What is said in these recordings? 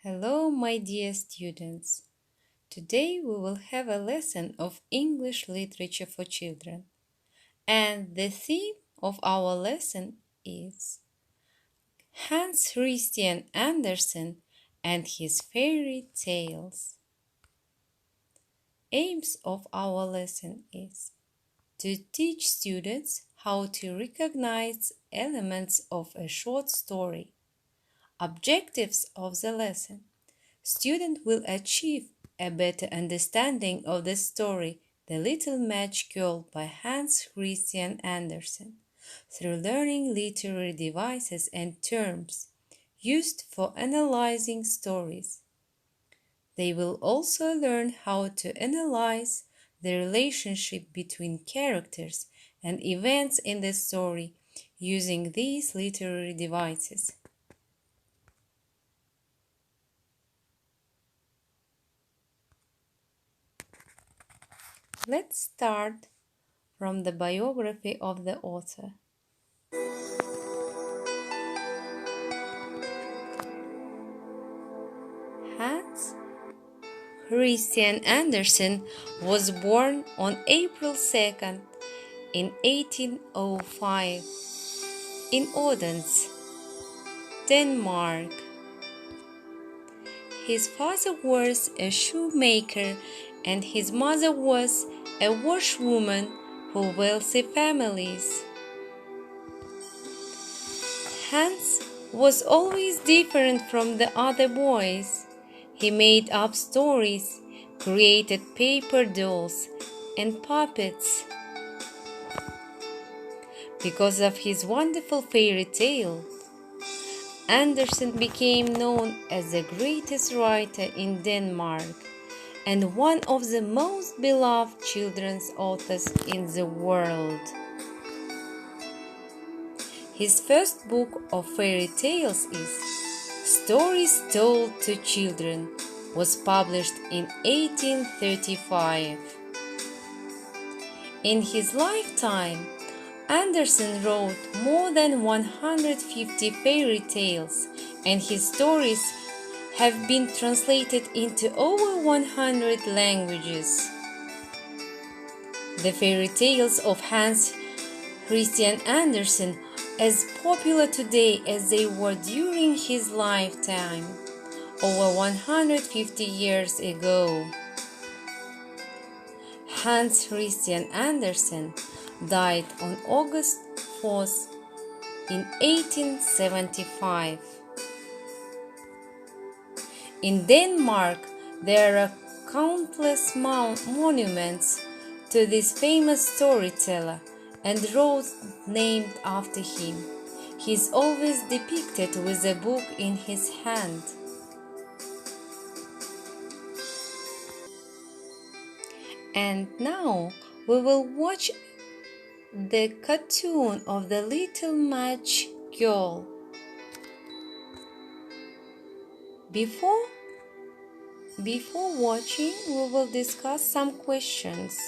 Hello, my dear students. Today we will have a lesson of English literature for children. And the theme of our lesson is Hans Christian Andersen and his fairy tales. Aims of our lesson is to teach students how to recognize elements of a short story. Objectives of the lesson. Student will achieve a better understanding of the story The Little Match Girl by Hans Christian Andersen through learning literary devices and terms used for analyzing stories. They will also learn how to analyze the relationship between characters and events in the story using these literary devices. Let's start from the biography of the author. Hans Christian Andersen was born on April 2nd in 1805 in Odense, Denmark. His father was a shoemaker and his mother was a washwoman for wealthy families. Hans was always different from the other boys. He made up stories, created paper dolls and puppets. Because of his wonderful fairy tale, Andersen became known as the greatest writer in Denmark and one of the most beloved children's authors in the world. His first book of fairy tales is Stories Told to Children, was published in 1835. In his lifetime, Andersen wrote more than 150 fairy tales, and his stories have been translated into over 100 languages. The fairy tales of Hans Christian Andersen are as popular today as they were during his lifetime, over 150 years ago. Hans Christian Andersen died on August 4th in 1875. In Denmark, there are countless monuments to this famous storyteller and roads named after him. He is always depicted with a book in his hand. And now we will watch the cartoon of the Little Match Girl. Before watching, we will discuss some questions.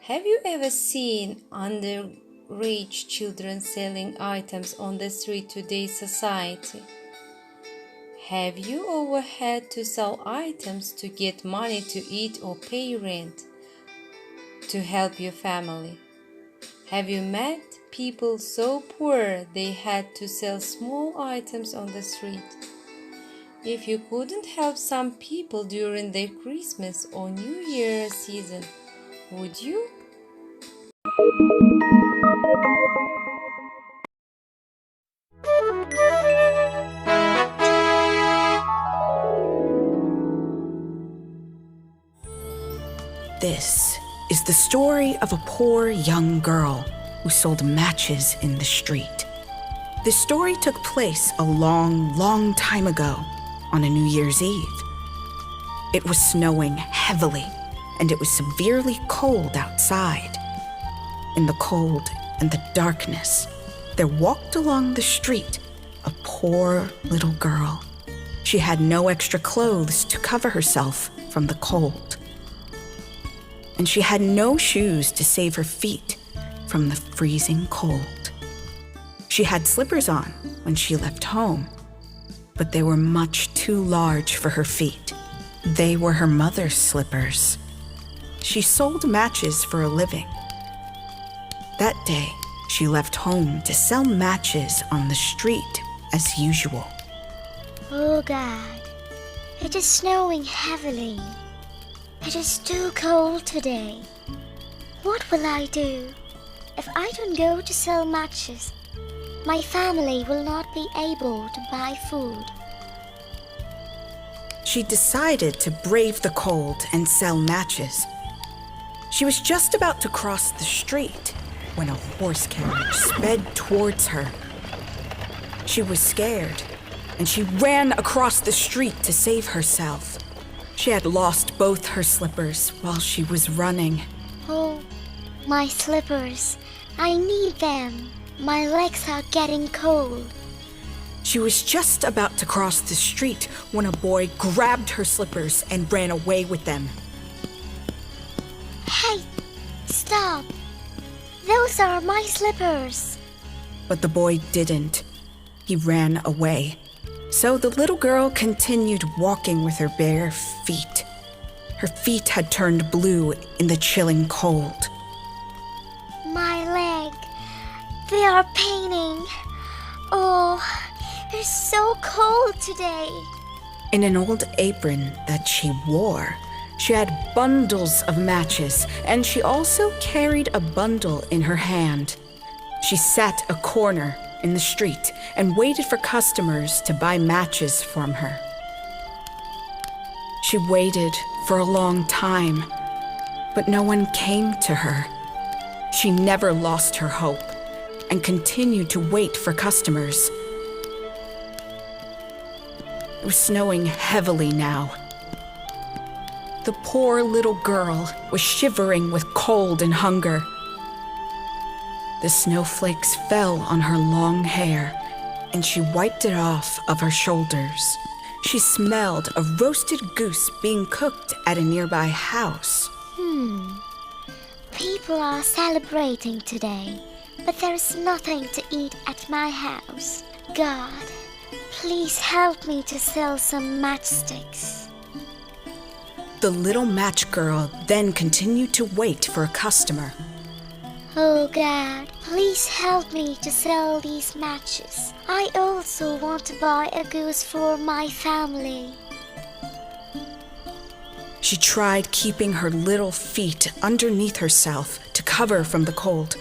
Have you ever seen underage children selling items on the street in today's society? Have you ever had to sell items to get money to eat or pay rent, to help your family? Have you met people so poor they had to sell small items on the street? If you couldn't help some people during their Christmas or New Year season, would you? This is the story of a poor young girl who sold matches in the street. This story took place a long, long time ago on a New Year's Eve. It was snowing heavily and it was severely cold outside. In the cold and the darkness, there walked along the street a poor little girl. She had no extra clothes to cover herself from the cold. And she had no shoes to save her feet from the freezing cold. She had slippers on when she left home, but they were much too large for her feet. They were her mother's slippers. She sold matches for a living. That day, she left home to sell matches on the street as usual. Oh God, it is snowing heavily. It is too cold today. What will I do? If I don't go to sell matches, my family will not be able to buy food. She decided to brave the cold and sell matches. She was just about to cross the street when a horse carriage sped towards her. She was scared, and she ran across the street to save herself. She had lost both her slippers while she was running. Oh, my slippers. I need them. My legs are getting cold. She was just about to cross the street when a boy grabbed her slippers and ran away with them. Hey, stop. Those are my slippers. But the boy didn't. He ran away. So the little girl continued walking with her bare feet. Her feet had turned blue in the chilling cold. My leg. They are paining. Oh, it's so cold today. In an old apron that she wore, she had bundles of matches, and she also carried a bundle in her hand. She sat a corner in the street and waited for customers to buy matches from her. She waited for a long time, but no one came to her. She never lost her hope and continued to wait for customers. It was snowing heavily now. The poor little girl was shivering with cold and hunger. The snowflakes fell on her long hair, and she wiped it off of her shoulders. She smelled a roasted goose being cooked at a nearby house. People are celebrating today, but there's nothing to eat at my house. God, please help me to sell some matchsticks. The little match girl then continued to wait for a customer. Oh God, please help me to sell these matches. I also want to buy a goose for my family. She tried keeping her little feet underneath herself to cover from the cold,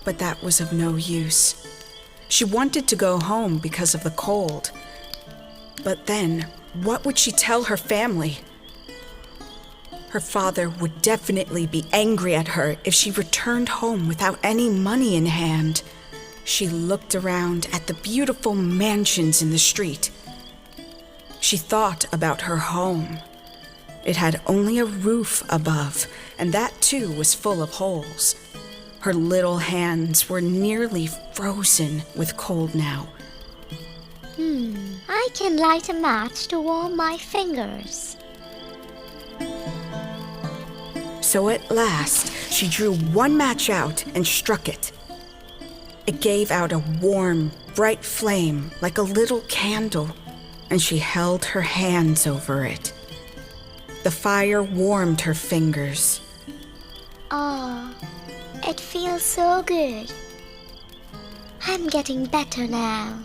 but that was of no use. She wanted to go home because of the cold, but then what would she tell her family? Her father would definitely be angry at her if she returned home without any money in hand. She looked around at the beautiful mansions in the street. She thought about her home. It had only a roof above, and that too was full of holes. Her little hands were nearly frozen with cold now. I can light a match to warm my fingers. So at last, she drew one match out and struck it. It gave out a warm, bright flame like a little candle, and she held her hands over it. The fire warmed her fingers. Oh, it feels so good. I'm getting better now.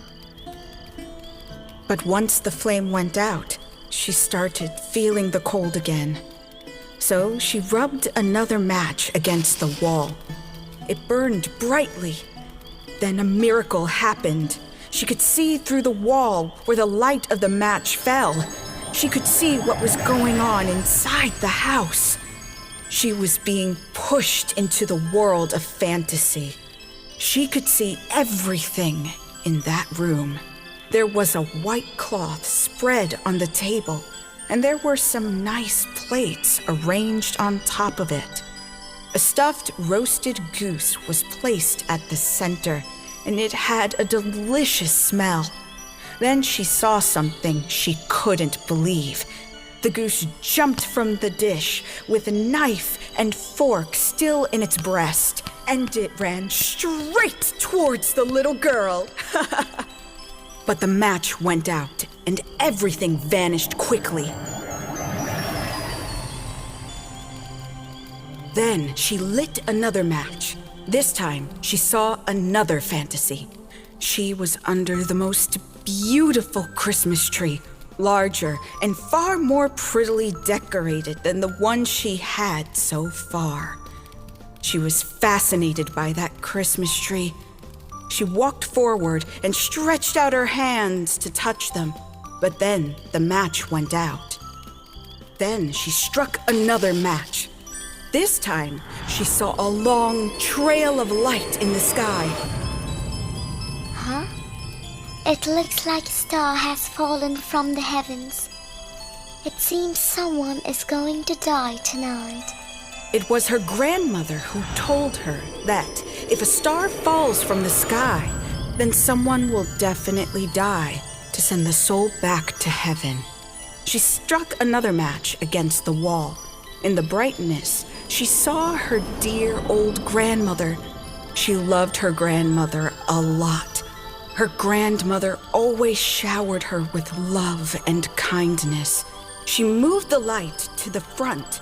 But once the flame went out, she started feeling the cold again. So she rubbed another match against the wall. It burned brightly. Then a miracle happened. She could see through the wall where the light of the match fell. She could see what was going on inside the house. She was being pushed into the world of fantasy. She could see everything in that room. There was a white cloth spread on the table, and there were some nice plates arranged on top of it. A stuffed roasted goose was placed at the center, and it had a delicious smell. Then she saw something she couldn't believe. The goose jumped from the dish with a knife and fork still in its breast, and it ran straight towards the little girl. But the match went out, and everything vanished quickly. Then she lit another match. This time, she saw another fantasy. She was under the most beautiful Christmas tree, larger and far more prettily decorated than the one she had so far. She was fascinated by that Christmas tree. She walked forward and stretched out her hands to touch them, but then the match went out. Then she struck another match. This time, she saw a long trail of light in the sky. Huh? It looks like a star has fallen from the heavens. It seems someone is going to die tonight. It was her grandmother who told her that if a star falls from the sky, then someone will definitely die to send the soul back to heaven. She struck another match against the wall. In the brightness, she saw her dear old grandmother. She loved her grandmother a lot. Her grandmother always showered her with love and kindness. She moved the light to the front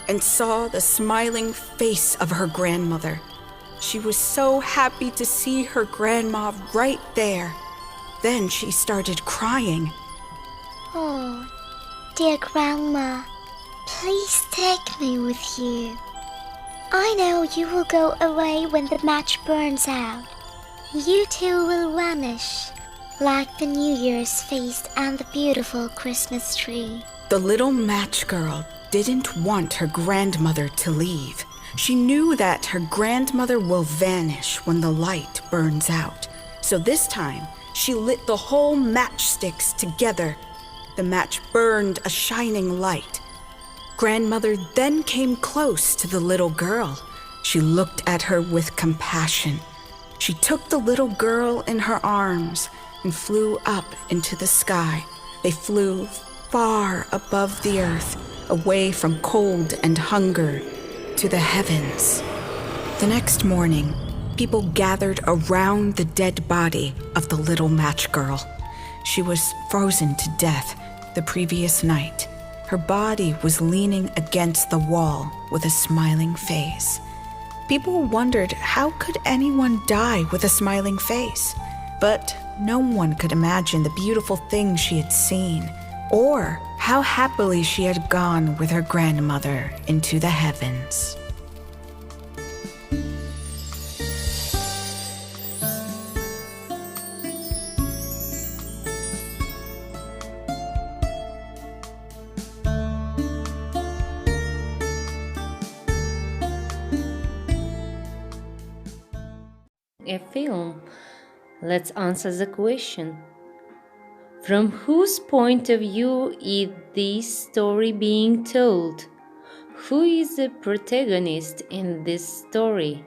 and saw the smiling face of her grandmother. She was so happy to see her grandma right there. Then she started crying. Oh, dear Grandma, please take me with you. I know you will go away when the match burns out. You too will vanish, like the New Year's feast and the beautiful Christmas tree. The little match girl didn't want her grandmother to leave. She knew that her grandmother will vanish when the light burns out. So this time, she lit the whole matchsticks together. The match burned a shining light. Grandmother then came close to the little girl. She looked at her with compassion. She took the little girl in her arms and flew up into the sky. They flew far above the earth, away from cold and hunger, to the heavens. The next morning, people gathered around the dead body of the little match girl. She was frozen to death the previous night. Her body was leaning against the wall with a smiling face. People wondered how could anyone die with a smiling face? But no one could imagine the beautiful things she had seen, or how happily she had gone with her grandmother into the heavens. A film. Let's answer the question. From whose point of view is this story being told? Who is the protagonist in this story?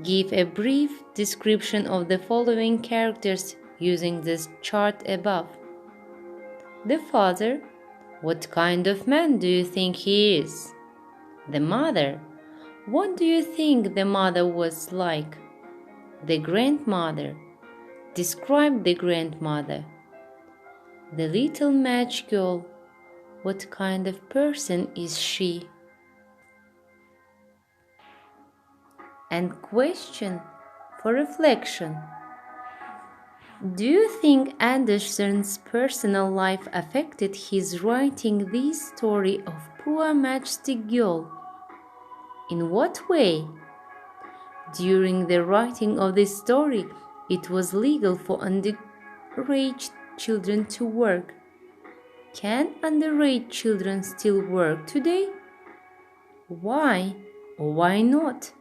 Give a brief description of the following characters using this chart above. The father. What kind of man do you think he is? The mother. What do you think the mother was like? The grandmother. Describe the grandmother. The little match girl. What kind of person is she? And question for reflection. Do you think Andersen's personal life affected his writing this story of poor matchstick girl? In what way? During the writing of this story, it was legal for underage children to work. Can underage children still work today? Why or why not?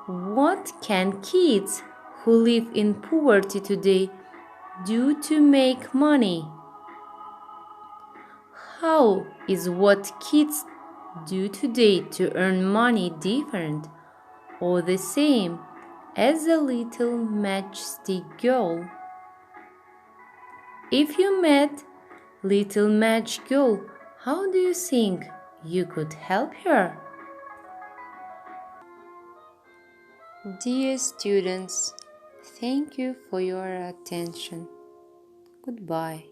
What can kids who live in poverty today do to make money? How is what kids do today to earn money different or the same as a little matchstick girl? If you met little match girl, how do you think you could help her? Dear students, Thank you for your attention. Goodbye.